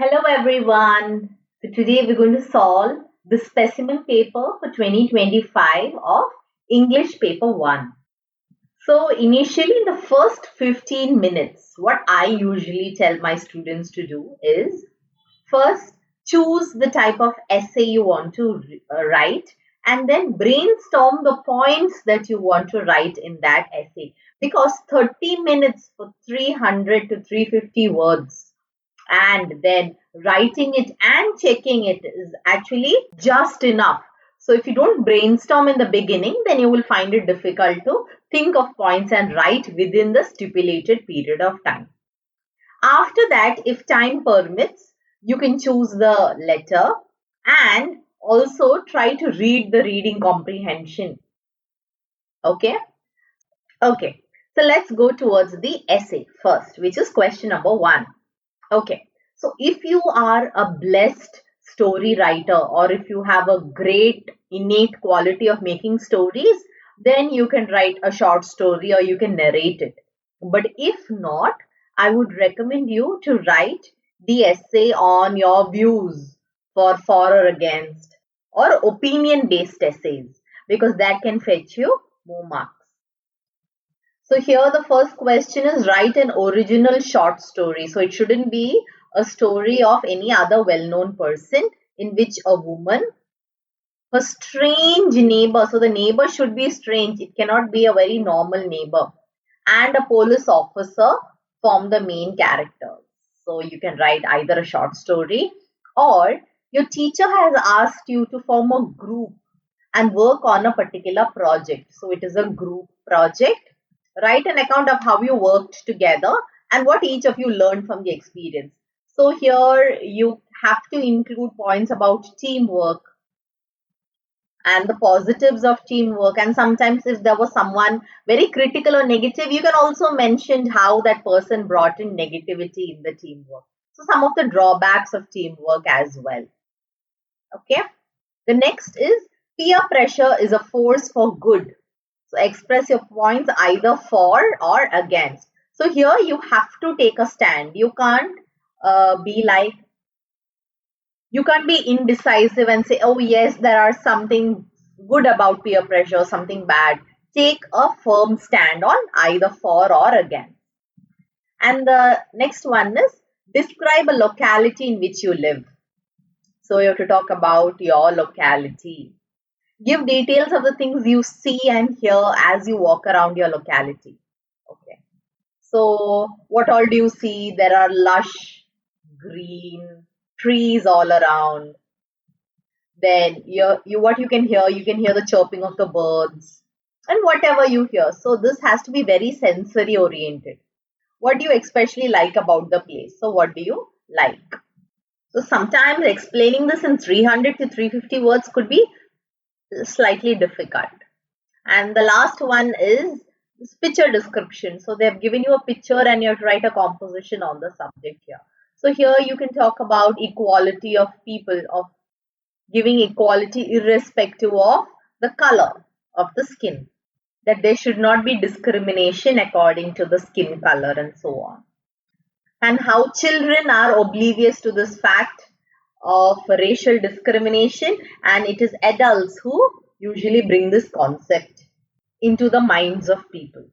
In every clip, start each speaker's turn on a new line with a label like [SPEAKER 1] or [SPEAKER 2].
[SPEAKER 1] Hello everyone. So today we're going to solve the specimen paper for 2025 of English paper 1. So initially in the first 15 minutes, what I usually tell my students to do is first choose the type of essay you want to write and then brainstorm the points that you want to write in that essay because 30 minutes for 300 to 350 words and then writing it and checking it is actually just enough. So if you don't brainstorm in the beginning, then you will find it difficult to think of points and write within the stipulated period of time. After that, if time permits, you can choose the letter and also try to read the reading comprehension. Okay? Okay. So let's go towards the essay first, which is question number 1. Okay, so if you are a blessed story writer or if you have a great innate quality of making stories, then you can write a short story or you can narrate it. But if not, I would recommend you to write the essay on your views for or against or opinion based essays because that can fetch you more marks. So here the first question is write an original short story. So it shouldn't be a story of any other well-known person in which a woman, her strange neighbor, so the neighbor should be strange. It cannot be a very normal neighbor. And a police officer form the main characters. So you can write either a short story or your teacher has asked you to form a group and work on a particular project. So it is a group project. Write an account of how you worked together and what each of you learned from the experience. So here you have to include points about teamwork and the positives of teamwork. And sometimes if there was someone very critical or negative, you can also mention how that person brought in negativity in the teamwork. So some of the drawbacks of teamwork as well. Okay. The next is peer pressure is a force for good. So express your points either for or against. So here you have to take a stand. You can't you can't be indecisive and say, oh yes, there are something good about peer pressure, something bad. Take a firm stand on either for or against. And the next one is describe a locality in which you live. So you have to talk about your locality. Give details of the things you see and hear as you walk around your locality. Okay. So what all do you see? There are lush green trees all around. Then what you can hear the chirping of the birds and whatever you hear. So this has to be very sensory oriented. What do you especially like about the place? So what do you like? So sometimes explaining this in 300 to 350 words could be slightly difficult. And the last one is picture description. So they've given you a picture and you have to write a composition on the subject here. So here you can talk about equality of people, of giving equality irrespective of the color of the skin. That there should not be discrimination according to the skin color and so on. And how children are oblivious to this fact of racial discrimination, and it is adults who usually bring this concept into the minds of people.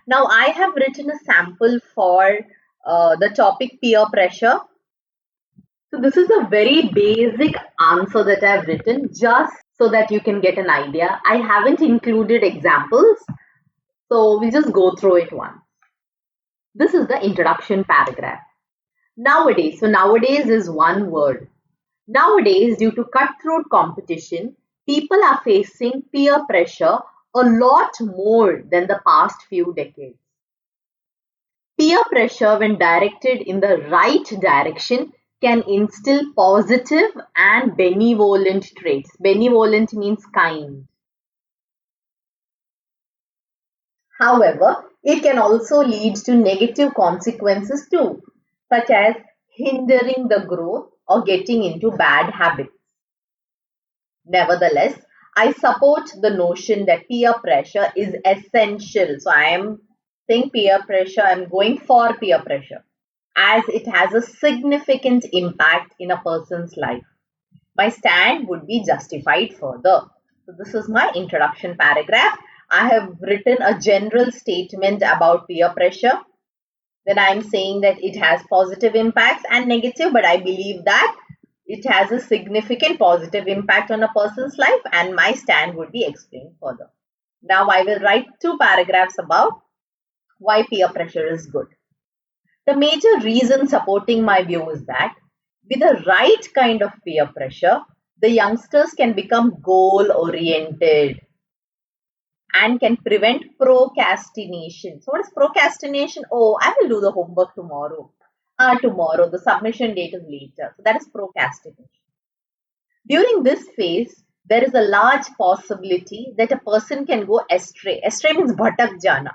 [SPEAKER 1] Now I have written a sample for the topic peer pressure. So this is a very basic answer that I've written just so that you can get an idea. I haven't included examples, so we'll just go through it once. This is the introduction paragraph. Nowadays, so nowadays is one word. Nowadays, due to cutthroat competition, people are facing peer pressure a lot more than the past few decades. Peer pressure, when directed in the right direction, can instill positive and benevolent traits. Benevolent means kind. However, it can also lead to negative consequences too, such as hindering the growth or getting into bad habits. Nevertheless, I support the notion that peer pressure is essential. So I am saying peer pressure, I'm going for peer pressure. as it has a significant impact in a person's life. My stand would be justified further. So this is my introduction paragraph. I have written a general statement about peer pressure. Then I'm saying that it has positive impacts and negative, but I believe that it has a significant positive impact on a person's life, and my stand would be explained further. Now I will write 2 paragraphs about why peer pressure is good. The major reason supporting my view is that with the right kind of peer pressure, the youngsters can become goal oriented and can prevent procrastination. So, what is procrastination? Oh, I will do the homework tomorrow. Tomorrow, the submission date is later. So, that is procrastination. During this phase, there is a large possibility that a person can go astray. Astray means bhatak jana,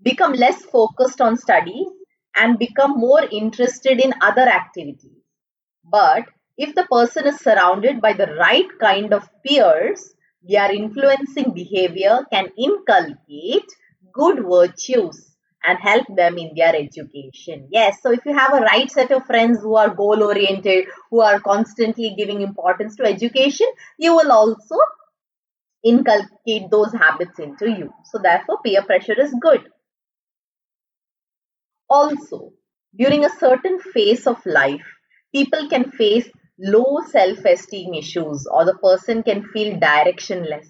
[SPEAKER 1] become less focused on studies and become more interested in other activities. But if the person is surrounded by the right kind of peers, their influencing behavior can inculcate good virtues and help them in their education. Yes, so if you have a right set of friends who are goal oriented, who are constantly giving importance to education, you will also inculcate those habits into you. So therefore peer pressure is good. Also, during a certain phase of life, people can face low self-esteem issues or the person can feel directionless.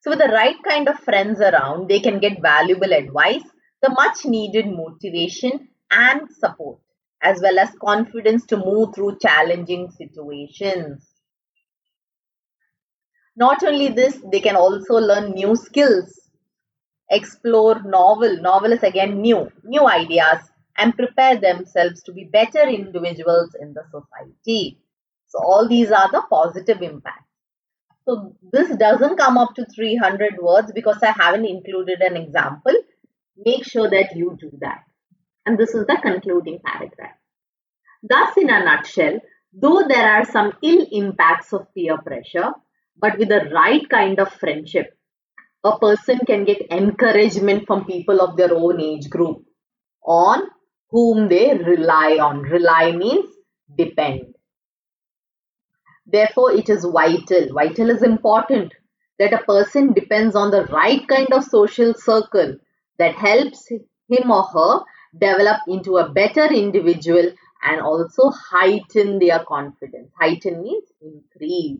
[SPEAKER 1] So with the right kind of friends around, they can get valuable advice, the much needed motivation and support, as well as confidence to move through challenging situations. Not only this, they can also learn new skills, explore novel is again new ideas, and prepare themselves to be better individuals in the society. So all these are the positive impacts. So this doesn't come up to 300 words because I haven't included an example. Make sure that you do that. And this is the concluding paragraph. Thus, in a nutshell, though there are some ill impacts of peer pressure, but with the right kind of friendship, a person can get encouragement from people of their own age group on whom they rely on. Rely means depend. Therefore, it is vital is important that a person depends on the right kind of social circle that helps him or her develop into a better individual and also heighten their confidence. Heighten means increase.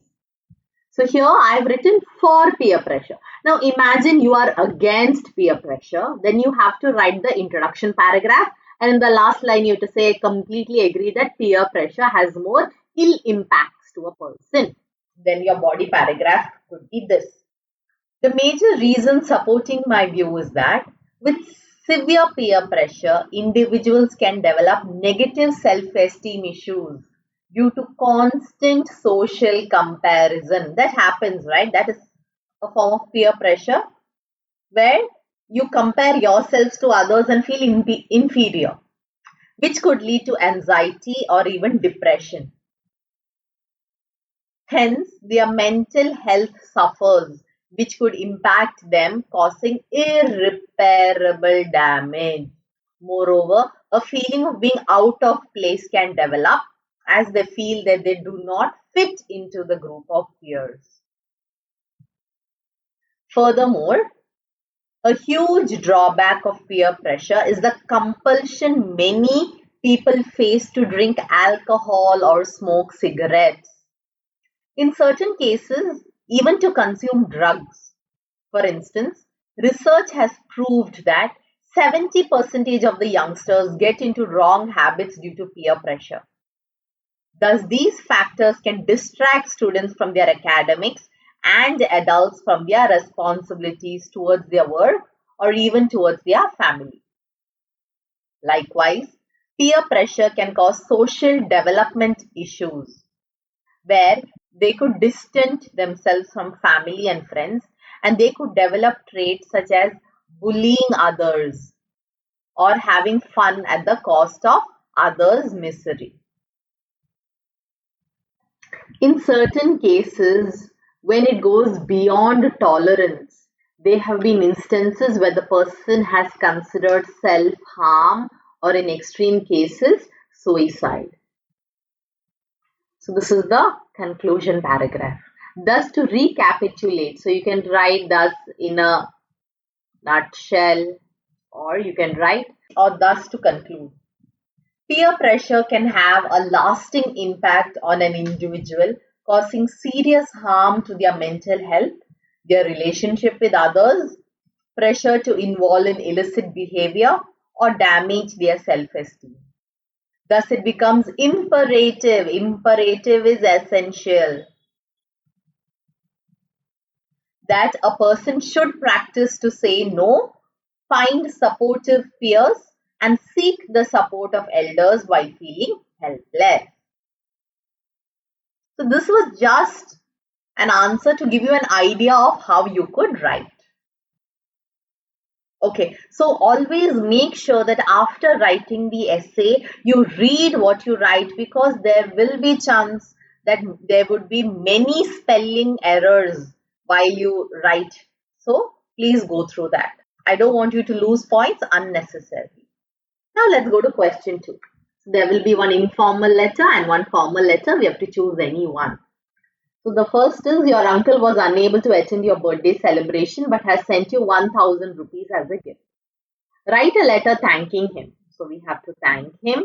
[SPEAKER 1] So here I've written for peer pressure. Now imagine you are against peer pressure. Then you have to write the introduction paragraph. And in the last line you have to say, I completely agree that peer pressure has more ill impacts to a person. Then your body paragraph could be this. The major reason supporting my view is that with severe peer pressure, individuals can develop negative self-esteem issues due to constant social comparison. That happens, right? That is a form of peer pressure where you compare yourselves to others and feel inferior, which could lead to anxiety or even depression. Hence, their mental health suffers, which could impact them, causing irreparable damage. Moreover, a feeling of being out of place can develop as they feel that they do not fit into the group of peers. Furthermore, a huge drawback of peer pressure is the compulsion many people face to drink alcohol or smoke cigarettes. In certain cases, even to consume drugs. For instance, research has proved that 70% of the youngsters get into wrong habits due to peer pressure. Thus, these factors can distract students from their academics and adults from their responsibilities towards their work or even towards their family. Likewise, peer pressure can cause social development issues where they could distance themselves from family and friends and they could develop traits such as bullying others or having fun at the cost of others' misery. In certain cases, when it goes beyond tolerance, there have been instances where the person has considered self-harm or in extreme cases, suicide. So this is the conclusion paragraph. Thus, to recapitulate, so you can write thus in a nutshell, or you can write or thus to conclude. Peer pressure can have a lasting impact on an individual, causing serious harm to their mental health, their relationship with others, pressure to involve in illicit behavior, or damage their self-esteem. Thus, it becomes imperative. Imperative is essential. That a person should practice to say no, find supportive peers, and seek the support of elders while feeling helpless. So this was just an answer to give you an idea of how you could write. Okay, so always make sure that after writing the essay, you read what you write, because there will be chance that there would be many spelling errors while you write. So please go through that. I don't want you to lose points unnecessarily. Now let's go to question 2. There will be one informal letter and one formal letter. We have to choose any one. So the first is, your uncle was unable to attend your birthday celebration but has sent you 1000 rupees as a gift. Write a letter thanking him. So we have to thank him.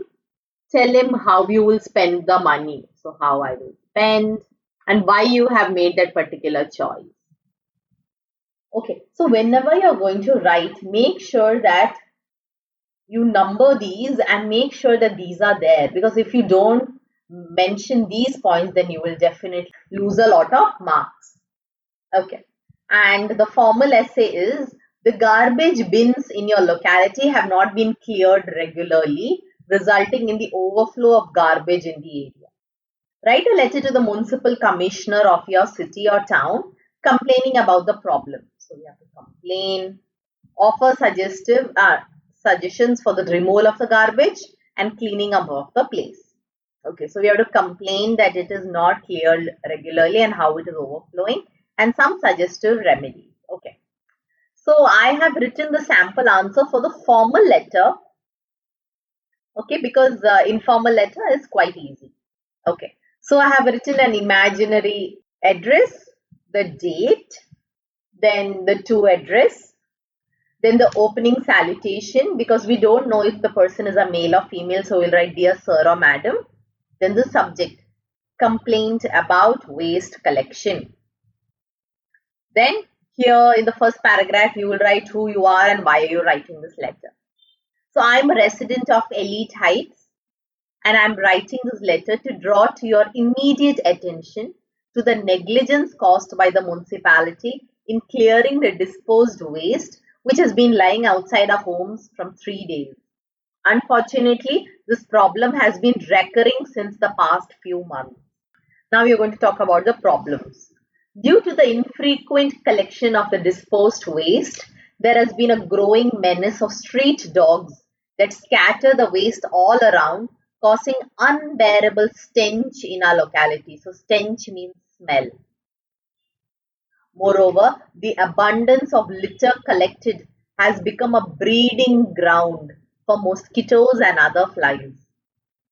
[SPEAKER 1] Tell him how you will spend the money. So how I will spend and why you have made that particular choice. Okay, so whenever you're going to write, make sure that you number these and make sure that these are there, because if you don't mention these points, then you will definitely lose a lot of marks. Okay, and the formal essay is, the garbage bins in your locality have not been cleared regularly, resulting in the overflow of garbage in the area. Write a letter to the municipal commissioner of your city or town complaining about the problem. So we have to complain, offer suggestions for the removal of the garbage and cleaning up of the place. Okay, so we have to complain that it is not cleared regularly and how it is overflowing, and some suggestive remedies. Okay, so I have written the sample answer for the formal letter. Okay, because informal letter is quite easy. Okay, so I have written an imaginary address, the date, then the to address, then the opening salutation, because we don't know if the person is a male or female, so we'll write dear sir or madam. Then the subject, complaint about waste collection. Then here in the first paragraph, you will write who you are and why are you writing this letter. So I'm a resident of Elite Heights, and I'm writing this letter to draw to your immediate attention to the negligence caused by the municipality in clearing the disposed waste which has been lying outside our homes from 3 days. Unfortunately, this problem has been recurring since the past few months. Now we are going to talk about the problems. Due to the infrequent collection of the disposed waste, there has been a growing menace of street dogs that scatter the waste all around, causing unbearable stench in our locality. So stench means smell. Moreover, the abundance of litter collected has become a breeding ground for mosquitoes and other flies.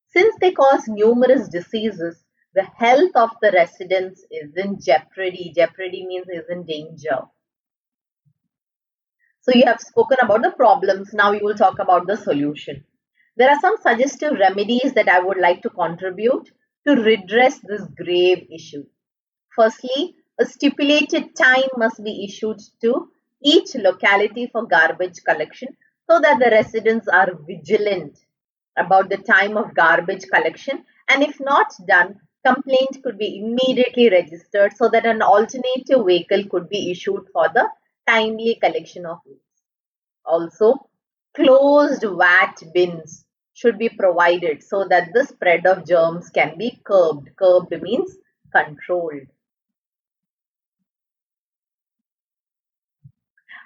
[SPEAKER 1] Since they cause numerous diseases, the health of the residents is in jeopardy. Jeopardy means is in danger. So you have spoken about the problems. Now you will talk about the solution. There are some suggestive remedies that I would like to contribute to redress this grave issue. Firstly, a stipulated time must be issued to each locality for garbage collection so that the residents are vigilant about the time of garbage collection, and if not done, complaint could be immediately registered so that an alternative vehicle could be issued for the timely collection of waste. Also, closed vat bins should be provided so that the spread of germs can be curbed. Curbed means controlled.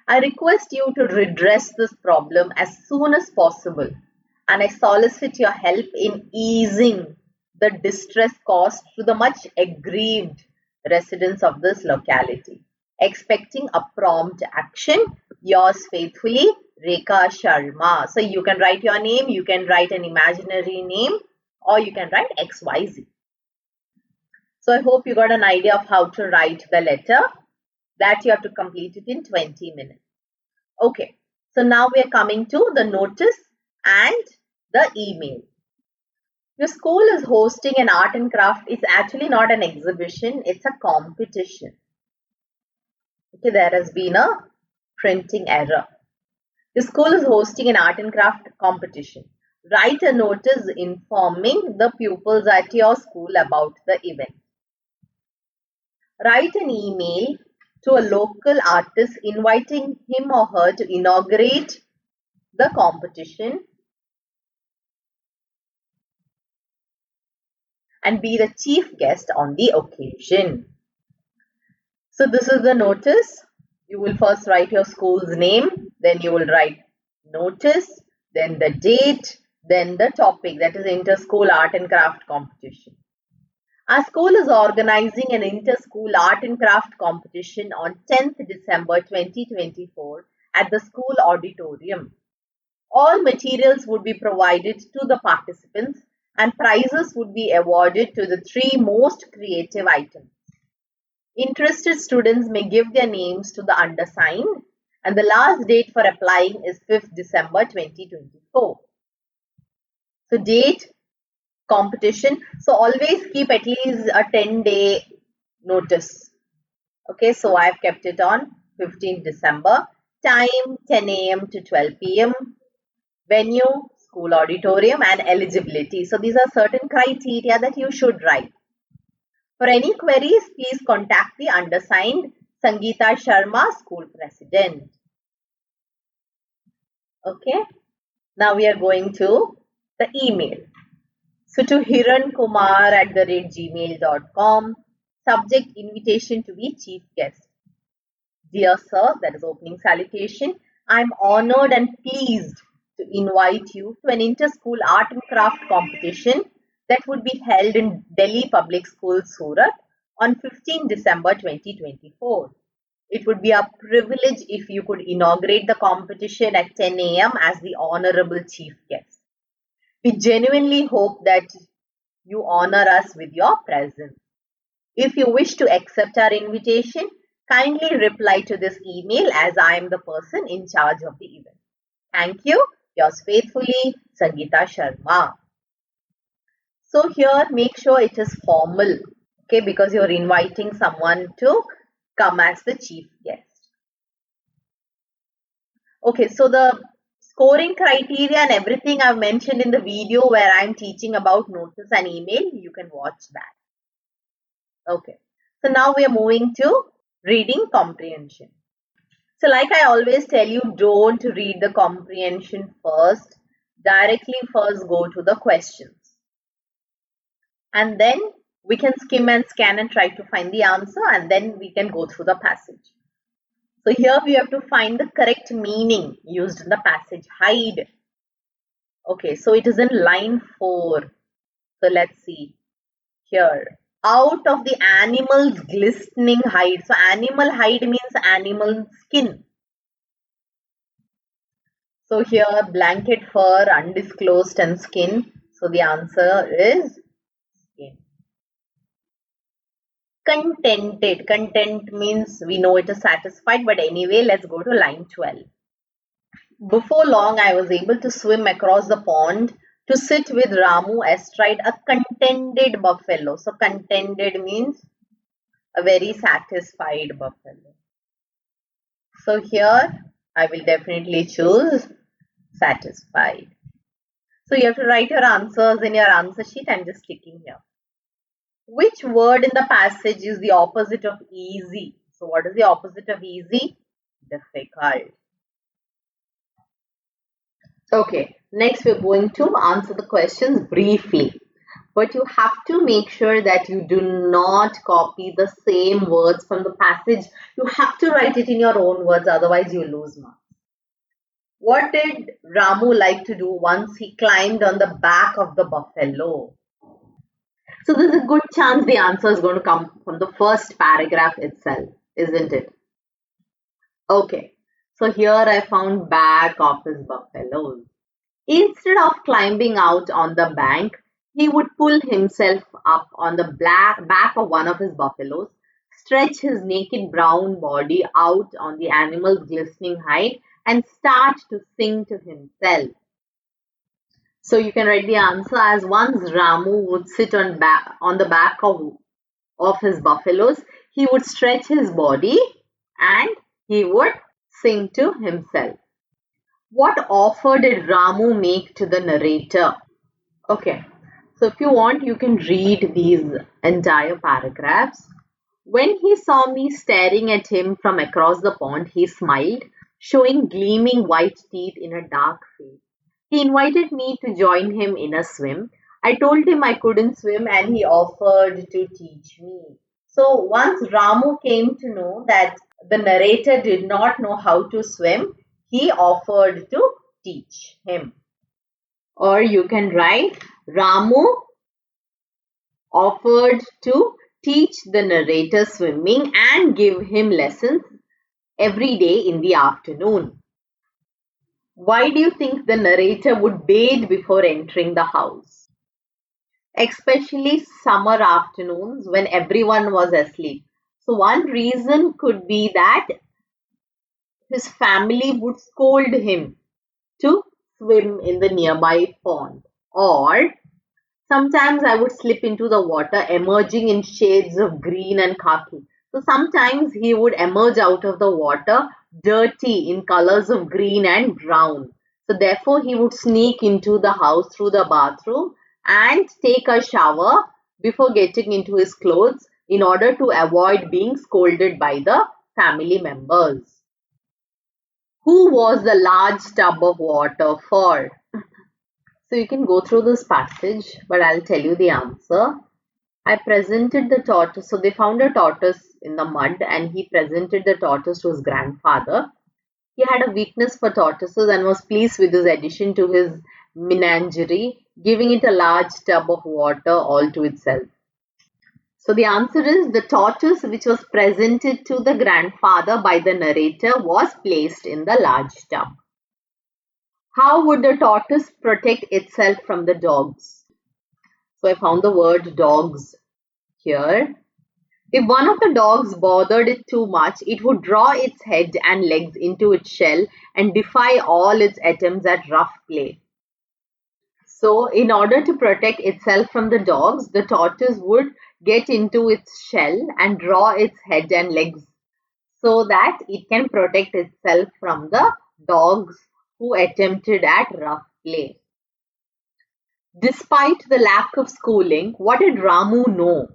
[SPEAKER 1] I request you to redress this problem as soon as possible, and I solicit your help in easing the distress caused to the much aggrieved residents of this locality. Expecting a prompt action, yours faithfully, Rekha Sharma. So you can write your name, you can write an imaginary name, or you can write XYZ. So I hope you got an idea of how to write the letter. That you have to complete it in 20 minutes. Okay, so now we are coming to the notice and the email. Your school is hosting an art and craft. It's actually not an exhibition, it's a competition. Okay, there has been a printing error. The school is hosting an art and craft competition. Write a notice informing the pupils at your school about the event. Write an email to a local artist inviting him or her to inaugurate the competition and be the chief guest on the occasion. So this is the notice. You will first write your school's name, then you will write notice, then the date, then the topic, that is inter-school art and craft competition. Our school is organizing an inter-school art and craft competition on 10th December 2024 at the school auditorium. All materials would be provided to the participants and prizes would be awarded to the 3 most creative items. Interested students may give their names to the undersigned and the last date for applying is 5th December 2024. So date, competition. So always keep at least a 10-day notice. Okay, so I've kept it on 15th December. Time 10 a.m. to 12 p.m. Venue, school auditorium, and eligibility. So these are certain criteria that you should write. For any queries, please contact the undersigned Sangeeta Sharma, school president. Okay, now we are going to the email. So to hirankumar@gmail.com, subject invitation to be chief guest. Dear sir, that is opening salutation. I am honored and pleased to invite you to an inter-school art and craft competition that would be held in Delhi Public School, Surat on 15 December 2024. It would be a privilege if you could inaugurate the competition at 10 a.m. as the honorable chief guest. We genuinely hope that you honor us with your presence. If you wish to accept our invitation, kindly reply to this email as I am the person in charge of the event. Thank you. Yours faithfully, Sangeeta Sharma. So here, make sure it is formal, okay, because you're inviting someone to come as the chief guest. Okay, so the scoring criteria and everything I've mentioned in the video where I'm teaching about notice and email, you can watch that. Okay, so now we are moving to reading comprehension. So like I always tell you, don't read the comprehension first. Directly first go to the questions. And then we can skim and scan and try to find the answer and then we can go through the passage. So here we have to find the correct meaning used in the passage. Hide. Okay, so it is in line 4. So let's see here. Out of the animal's glistening hide. So animal hide means animal skin. So here blanket, fur, undisclosed and skin. So the answer is skin. Contented. Content means we know it is satisfied, but anyway, let's go to line 12. Before long, I was able to swim across the pond to sit with Ramu astride a contented buffalo. So contented means a very satisfied buffalo. So here I will definitely choose satisfied. So you have to write your answers in your answer sheet. I'm just clicking here. Which word in the passage is the opposite of easy? So what is the opposite of easy? Difficult. Okay, next we're going to answer the questions briefly. But you have to make sure that you do not copy the same words from the passage. You have to write it in your own words, otherwise you lose marks. What did Ramu like to do once he climbed on the back of the buffalo? So there's a good chance the answer is going to come from the first paragraph itself, isn't it? Okay. So here I found back of his buffaloes. Instead of climbing out on the bank, he would pull himself up on the back of one of his buffaloes, stretch his naked brown body out on the animal's glistening hide, and start to sing to himself. So you can write the answer as once Ramu would sit on the back of his buffaloes, he would stretch his body and he would sing to himself. What offer did Ramu make to the narrator? Okay, so if you want, you can read these entire paragraphs. When he saw me staring at him from across the pond, he smiled, showing gleaming white teeth in a dark face. He invited me to join him in a swim. I told him I couldn't swim and he offered to teach me. So once Ramu came to know that the narrator did not know how to swim, he offered to teach him. Or you can write Ramu offered to teach the narrator swimming and give him lessons every day in the afternoon. Why do you think the narrator would bathe before entering the house? Especially summer afternoons when everyone was asleep. So one reason could be that his family would scold him to swim in the nearby pond. Or sometimes I would slip into the water, emerging in shades of green and khaki. So sometimes he would emerge out of the water dirty in colors of green and brown. So therefore he would sneak into the house through the bathroom and take a shower before getting into his clothes in order to avoid being scolded by the family members. Who was the large tub of water for? So you can go through this passage, but I'll tell you the answer. I presented the tortoise. So they found a tortoise in the mud and he presented the tortoise to his grandfather. He had a weakness for tortoises and was pleased with his addition to his menagerie, giving it a large tub of water all to itself. So the answer is the tortoise which was presented to the grandfather by the narrator was placed in the large tub. How would the tortoise protect itself from the dogs? So I found the word dogs here. If one of the dogs bothered it too much, it would draw its head and legs into its shell and defy all its attempts at rough play. So in order to protect itself from the dogs, the tortoise would get into its shell and draw its head and legs so that it can protect itself from the dogs who attempted at rough play. Despite the lack of schooling, what did Ramu know?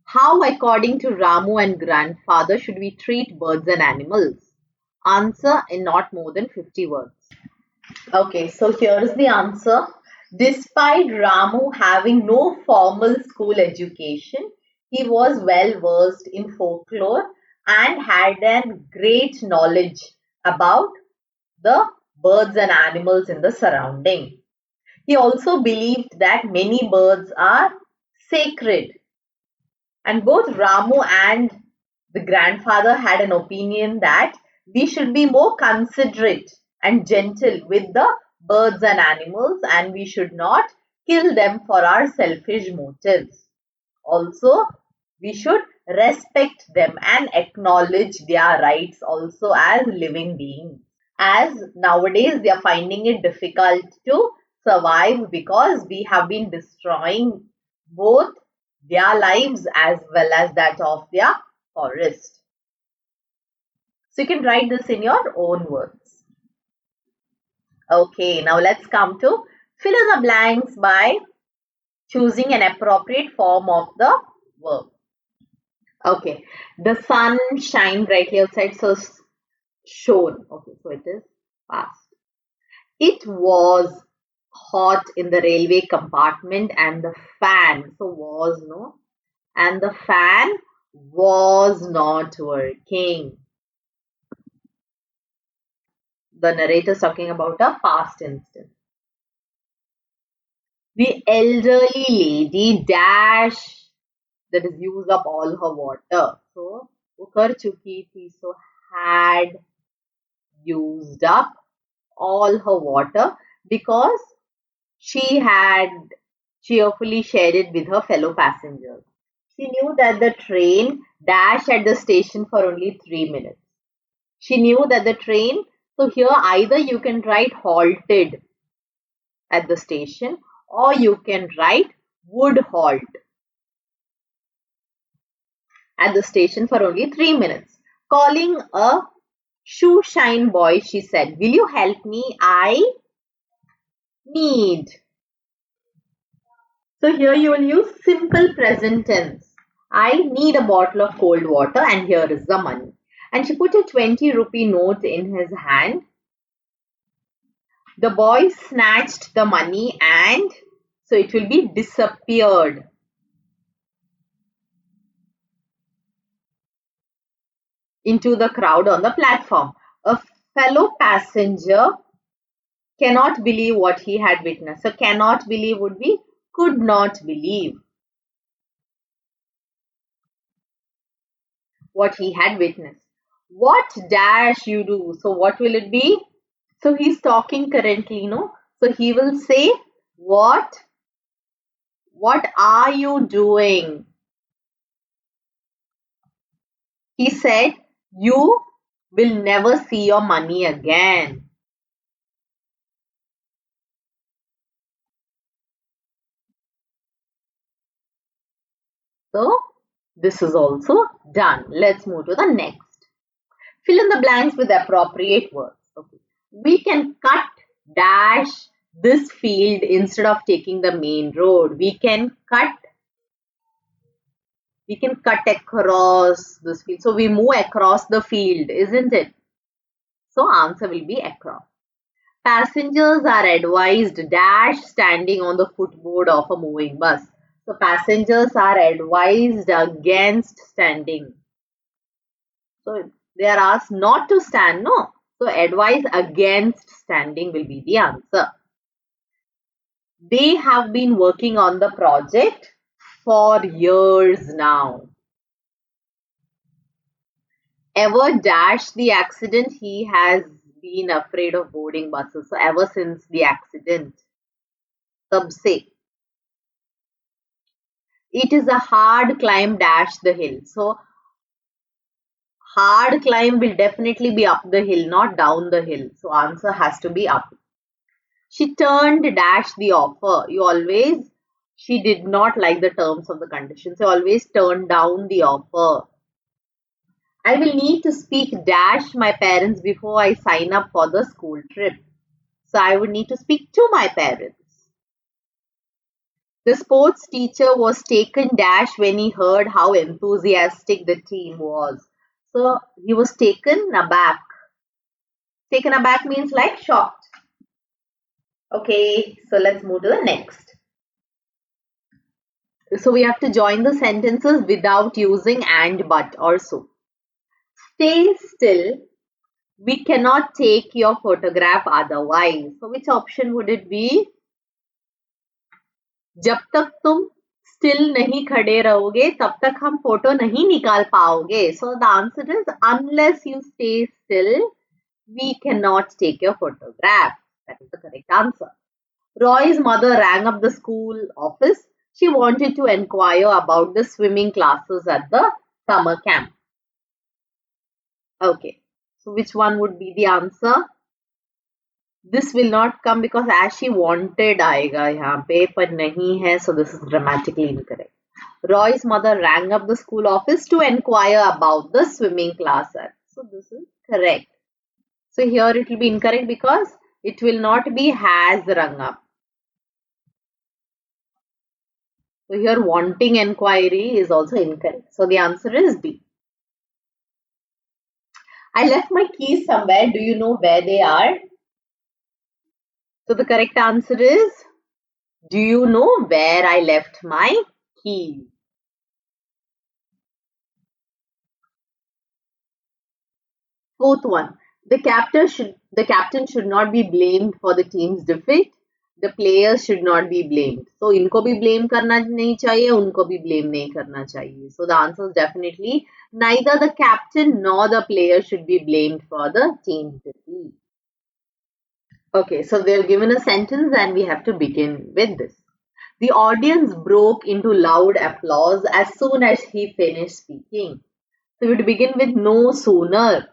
[SPEAKER 1] How, according to Ramu and grandfather, should we treat birds and animals? Answer in not more than 50 words. Okay, so here's the answer. Despite Ramu having no formal school education, he was well versed in folklore and had a great knowledge about the birds and animals in the surrounding. He also believed that many birds are sacred. And both Ramu and the grandfather had an opinion that we should be more considerate and gentle with the birds and animals and we should not kill them for our selfish motives. Also, we should respect them and acknowledge their rights also as living beings. As nowadays they are finding it difficult to survive because we have been destroying both their lives as well as that of their forest. So you can write this in your own words. Okay, now let's come to fill in the blanks by choosing an appropriate form of the verb. Okay, the sun shined brightly outside, so shone. Okay, so it is past. It was hot in the railway compartment and the fan, so was no, and the fan was not working. The narrator is talking about a past instance. The elderly lady dash, that is used up all her water. So, वो कर चुकी थी, so had used up all her water because she had cheerfully shared it with her fellow passengers. She knew that the train dashed at the station for only 3 minutes. She knew that the train, so here either you can write halted at the station or you can write would halt at the station for only 3 minutes. Calling a shoe shine boy, she said, "Will you help me? I need." So here you will use simple present tense. I need a bottle of cold water and here is the money. And she put a 20 rupee note in his hand. The boy snatched the money and so it will be disappeared. Into the crowd on the platform. A fellow passenger cannot believe what he had witnessed. So cannot believe would be could not believe what he had witnessed. What dash you do? So what will it be? So he's talking currently, no? So he will say, what are you doing? He said, you will never see your money again. So this is also done. Let's move to the next. Fill in the blanks with appropriate words. Okay. We can cut dash this field instead of taking the main road. We can cut across this field. So we move across the field, isn't it? So answer will be across. Passengers are advised dash standing on the footboard of a moving bus. So passengers are advised against standing. So they are asked not to stand, no? So advise against standing will be the answer. They have been working on the project for years now. Ever dash the accident, he has been afraid of boarding buses. So ever since the accident. Sab se. It is a hard climb dash the hill. So hard climb will definitely be up the hill, not down the hill. So answer has to be up. She turned dash the offer. She did not like the terms of the conditions. So always turn down the offer. I will need to speak dash my parents before I sign up for the school trip. So I would need to speak to my parents. The sports teacher was taken dash when he heard how enthusiastic the team was. So he was taken aback. Taken aback means like shocked. Okay, so let's move to the next. So we have to join the sentences without using and, but or so. Stay still. We cannot take your photograph otherwise. So which option would it be? जब तक तुम still नहीं खड़े रहोगे तब तक हम photo नहीं निकाल पाओगे. So the answer is unless you stay still, we cannot take your photograph. That is the correct answer. Roy's mother rang up the school office. She wanted to inquire about the swimming classes at the summer camp. Okay, so which one would be the answer? This will not come because as she wanted आएगा यहाँ पे पर नहीं है, so this is grammatically incorrect. Roy's mother rang up the school office to inquire about the swimming class. So this is correct. So here it will be incorrect because it will not be has rung up. So here wanting inquiry is also incorrect. So the answer is B. I left my keys somewhere. Do you know where they are? So the correct answer is, do you know where I left my keys? Fourth one, the captain should not be blamed for the team's defeat. The players should not be blamed. So इनको भी blame करना नहीं चाहिए, उनको भी blame नहीं करना चाहिए. So the answer is definitely neither the captain nor the player should be blamed for the team defeat. Okay, so they're given a sentence and we have to begin with this. The audience broke into loud applause as soon as he finished speaking. So we would begin with no sooner.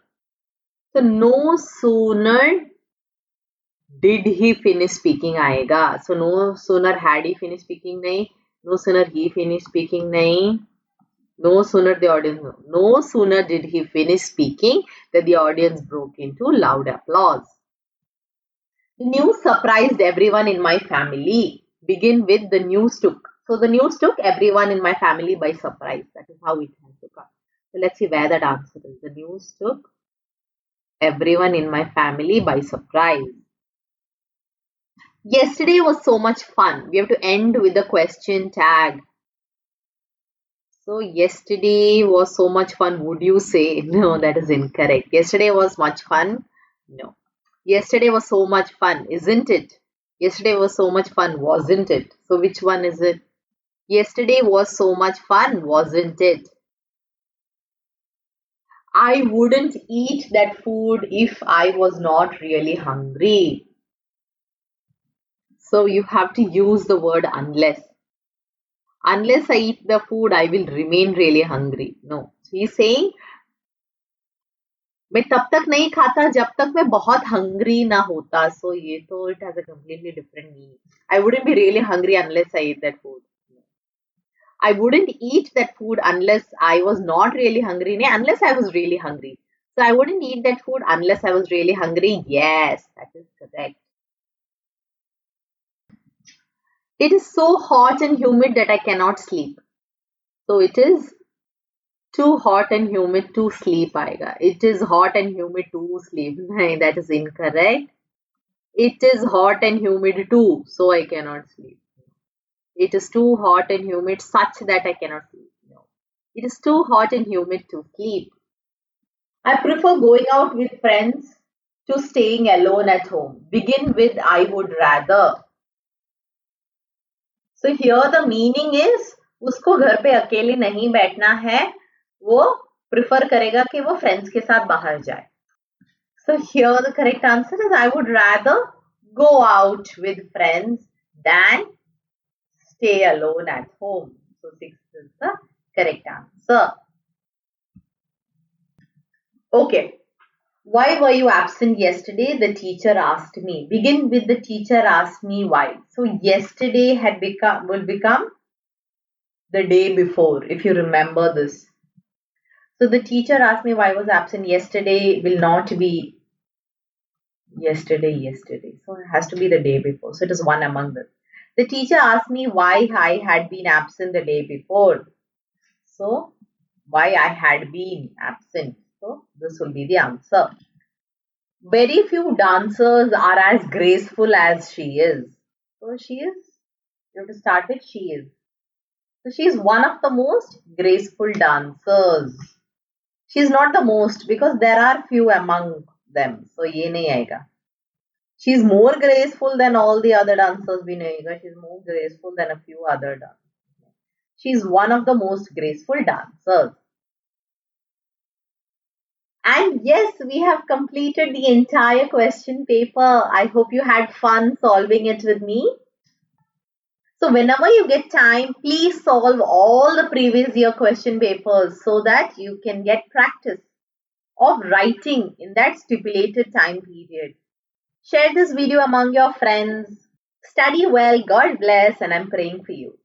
[SPEAKER 1] So no sooner did he finish speaking आएगा. So no sooner had he finished speaking नहीं. No sooner he finished speaking नहीं. No sooner the audience. No sooner did he finish speaking that the audience broke into loud applause. The news surprised everyone in my family. Begin with the news took. So the news took everyone in my family by surprise. That is how it has to come. So let's see where that answer is. The news took everyone in my family by surprise. Yesterday was so much fun. We have to end with the question tag. So yesterday was so much fun. Would you say? No, that is incorrect. Yesterday was much fun. No. Yesterday was so much fun, isn't it? Yesterday was so much fun, wasn't it? So which one is it? Yesterday was so much fun, wasn't it? I wouldn't eat that food if I was not really hungry. So you have to use the word unless. Unless I eat the food, I will remain really hungry. No. He's saying, मैं तब तक नहीं खाता जब तक मैं बहुत hungry ना होता. So ये तो it has a completely different meaning. I wouldn't be really hungry unless I eat that food. I wouldn't eat that food unless I was not really hungry. No, unless I was really hungry. So I wouldn't eat that food unless I was really hungry. Yes, that is correct. It is so hot and humid that I cannot sleep. So it is too hot and humid to sleep आएगा. It is hot and humid to sleep. नहीं, that is incorrect. It is hot and humid too, so I cannot sleep. It is too hot and humid such that I cannot sleep. No. It is too hot and humid to sleep. I prefer going out with friends to staying alone at home. Begin with I would rather. So here the meaning is उसको घर पे अकेले नहीं बैठना है, वो prefer करेगा कि वो फ्रेंड्स के साथ बाहर जाए. So here the correct answer is I would rather go out with friends than stay alone at home. So 6 is the correct answer. Okay. Why were you absent yesterday? The teacher asked me. Begin with the teacher asked me why. So yesterday will become the day before, if you remember this. So the teacher asked me why I was absent yesterday will not be yesterday. So it has to be the day before. So it is one among them. The teacher asked me why I had been absent the day before. So why I had been absent. So this will be the answer. Very few dancers are as graceful as she is. So she is. You have to start with she is. So she is one of the most graceful dancers. She is not the most because there are few among them. So ye nahi aega. She is more graceful than all the other dancers bhi nahi aega. She is more graceful than a few other dancers. She is one of the most graceful dancers. And yes, we have completed the entire question paper. I hope you had fun solving it with me. So whenever you get time, please solve all the previous year question papers so that you can get practice of writing in that stipulated time period. Share this video among your friends. Study well, God bless, and I'm praying for you.